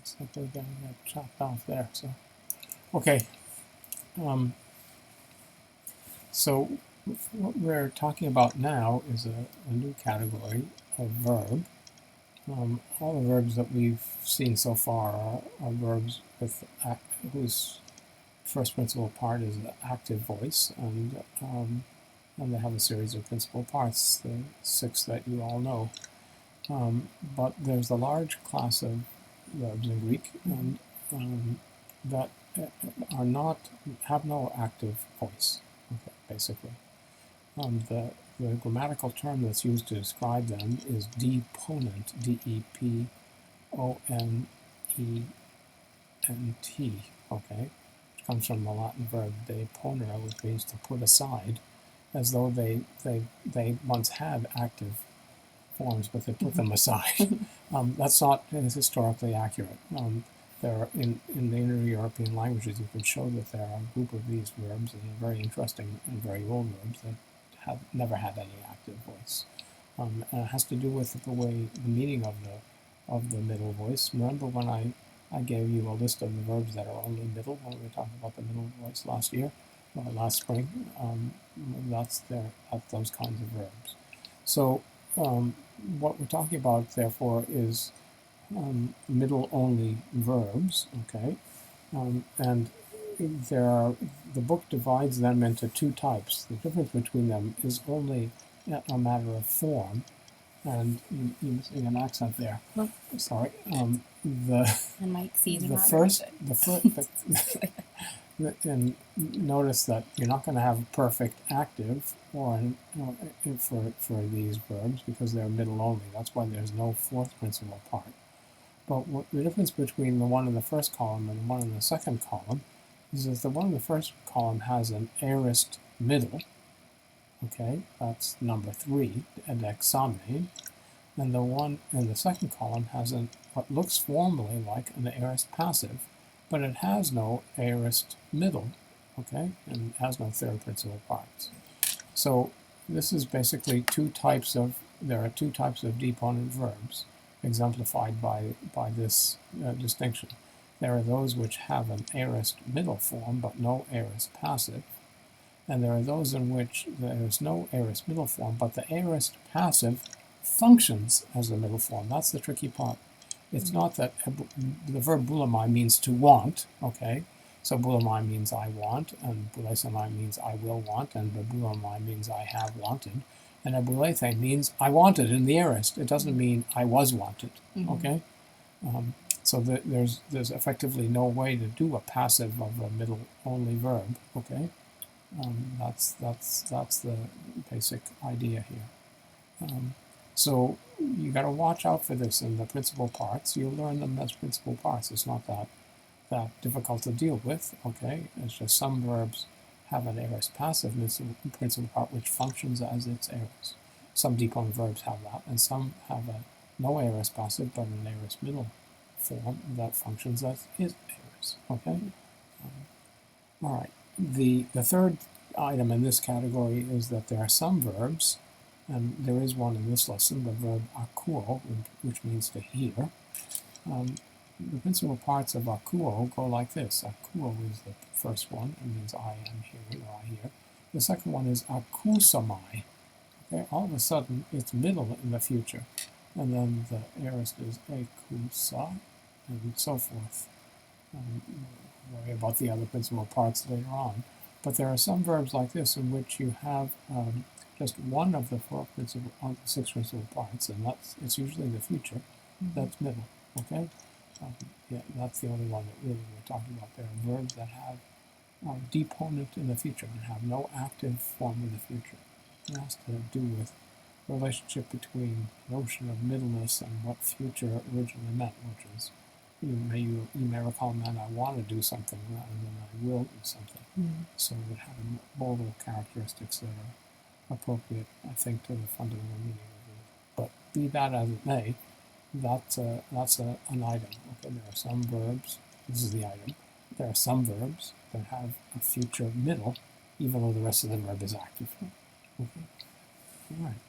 Looks like we're going to get chopped off there. So, okay. So what we're talking about now is a new category of verb. All the verbs that we've seen so far are verbs with whose first principal part is the active voice, and they have a series of principal parts, the 6 that you all know. But there's a large class of verbs in Greek and that have no active voice. Okay, basically, the grammatical term that's used to describe them is deponent, D-E-P-O-N-E-N-T. Okay, which comes from the Latin verb deponere, which means to put aside, as though they once had active forms, but they put them aside. That's not historically accurate. There are, in the Indo-European languages, you can show that there are a group of these verbs, and they're very interesting and very old verbs that have never had any active voice. And it has to do with the meaning of the middle voice. Remember when I gave you a list of the verbs that are only middle when we were talking about the middle voice last spring? That's those kinds of verbs. So what we're talking about, therefore, is middle-only verbs, okay? And the book divides them into 2 types. The difference between them is only a matter of form. And you're missing an accent there. No. Sorry. And Mike sees And notice that you're not going to have a perfect active for these verbs because they're middle only. That's why there's no 4th principal part. But the difference between the one in the first column and the one in the second column is that the one in the first column has an aorist middle. Okay, that's number 3, edexamen. And the one in the second column has what looks formally like an aorist passive, but it has no aorist middle, okay, and it has no 3rd principal parts. So this is basically there are two types of deponent verbs exemplified by this distinction. There are those which have an aorist middle form but no aorist passive, and there are those in which there is no aorist middle form, but the aorist passive functions as a middle form. That's the tricky part. It's not that the verb boulamai means to want, okay? So boulamai means I want, and boulesamai means I will want, and boulamai means I have wanted, and aboulethe means I wanted in the aorist. It doesn't mean I was wanted, okay? So there's effectively no way to do a passive of a middle-only verb, okay? That's the basic idea here. So you got to watch out for this in the principal parts. You'll learn them as principal parts. It's not that difficult to deal with, okay? It's just some verbs have an aorist passive principal part which functions as its aorist. Some deponent verbs have that, and some have no aorist passive but an aorist middle form that functions as its aorist, okay? All right. The third item in this category is that there are some verbs, and there is one in this lesson, the verb akuo, which means to hear. The principal parts of akuo go like this. Akuo is the first one. It means I am hearing or I hear. The second one is akusomai. Okay, all of a sudden, it's middle in the future. And then the aorist is akusa, and so forth. Worry about the other principal parts later on. But there are some verbs like this in which you have just one of the 6 principal parts, and it's usually the future. That's middle, okay? Yeah, that's the only one that really we're talking about. There are verbs that have deponent in the future and have no active form in the future. It has to do with the relationship between notion of middleness and what future originally meant, which is you may recall that I want to do something rather than I will do something. So it would have modal characteristics that are appropriate, I think, to the fundamental meaning of it. But be that as it may, that's an item. Okay, there are some verbs. This is the item. There are some verbs that have a future middle, even though the rest of the verb is active. Okay. All right.